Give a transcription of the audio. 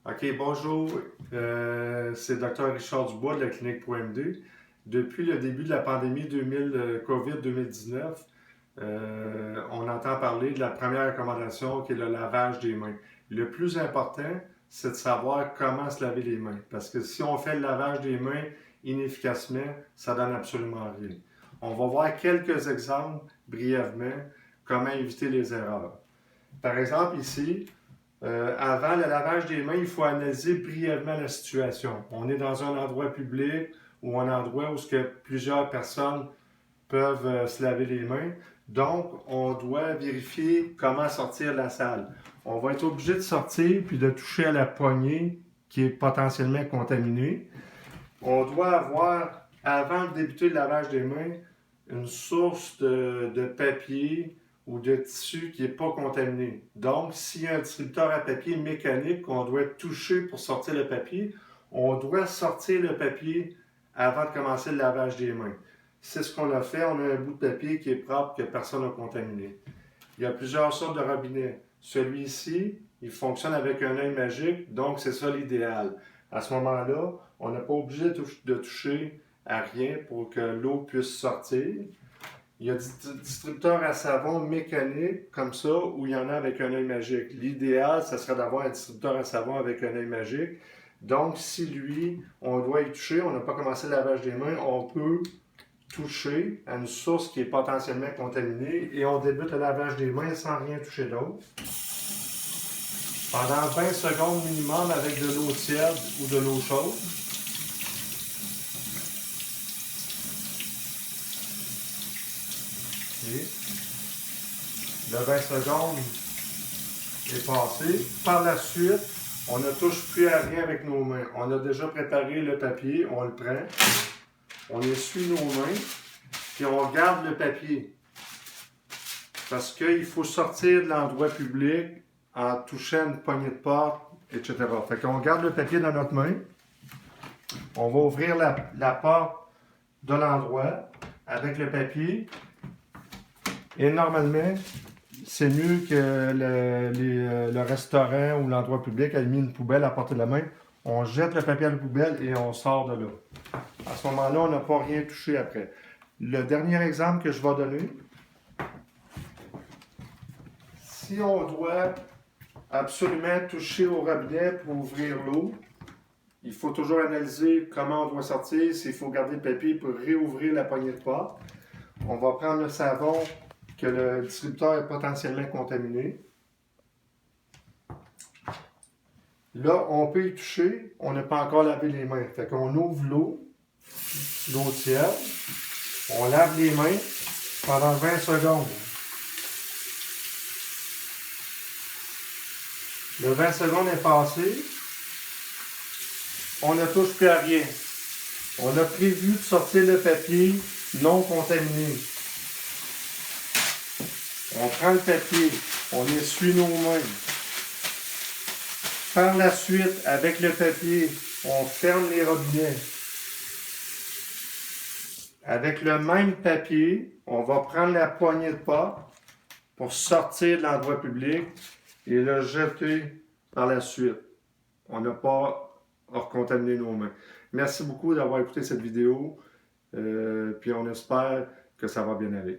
OK, bonjour. C'est le Dr Richard Dubois de la clinique ProMD. Depuis le début de la pandémie COVID-2019, on entend parler de la première recommandation qui est le lavage des mains. Le plus important, c'est de savoir comment se laver les mains. Parce que si on fait le lavage des mains inefficacement, ça donne absolument rien. On va voir quelques exemples brièvement comment éviter les erreurs. Par exemple, ici, avant le lavage des mains, il faut analyser brièvement la situation. On est dans un endroit public ou un endroit où plusieurs personnes peuvent se laver les mains. Donc, on doit vérifier comment sortir de la salle. On va être obligé de sortir puis de toucher à la poignée qui est potentiellement contaminée. On doit avoir, avant de débuter le lavage des mains, une source de papier ou de tissu qui n'est pas contaminé. Donc, s'il y a un distributeur à papier mécanique qu'on doit toucher pour sortir le papier, on doit sortir le papier avant de commencer le lavage des mains. C'est ce qu'on a fait. On a un bout de papier qui est propre, que personne n'a contaminé. Il y a plusieurs sortes de robinets. Celui-ci, il fonctionne avec un œil magique, donc c'est ça l'idéal. À ce moment-là, on n'est pas obligé de toucher à rien pour que l'eau puisse sortir. Il y a des distributeurs à savon mécanique comme ça, où il y en a avec un œil magique. L'idéal, ce serait d'avoir un distributeur à savon avec un œil magique. Donc, si lui, on doit y toucher, on n'a pas commencé le lavage des mains, on peut toucher à une source qui est potentiellement contaminée et on débute le lavage des mains sans rien toucher d'autre. Pendant 20 secondes minimum avec de l'eau tiède ou de l'eau chaude. Okay. Le 20 secondes est passé. Par la suite, on ne touche plus à rien avec nos mains. On a déjà préparé le papier, on le prend, on essuie nos mains, puis on garde le papier. Parce qu'il faut sortir de l'endroit public en touchant une poignée de porte, etc. Fait qu'on garde le papier dans notre main. On va ouvrir la porte de l'endroit avec le papier. Et normalement, c'est mieux que le restaurant ou l'endroit public ait mis une poubelle à portée de la main. On jette le papier à la poubelle et on sort de là. À ce moment-là, on n'a pas rien touché après. Le dernier exemple que je vais donner, si on doit absolument toucher au robinet pour ouvrir l'eau, il faut toujours analyser comment on doit sortir, s'il faut garder le papier pour réouvrir la poignée de porte. On va prendre le savon que le distributeur est potentiellement contaminé. Là, on peut y toucher, on n'a pas encore lavé les mains. Fait qu'on ouvre l'eau tiède, on lave les mains pendant 20 secondes. Le 20 secondes est passé, on ne touche plus à rien. On a prévu de sortir le papier non contaminé. On prend le papier, on essuie nos mains. Par la suite, avec le papier, on ferme les robinets. Avec le même papier, on va prendre la poignée de porte pour sortir de l'endroit public et le jeter par la suite. On n'a pas recontaminé nos mains. Merci beaucoup d'avoir écouté cette vidéo, puis on espère que ça va bien aller.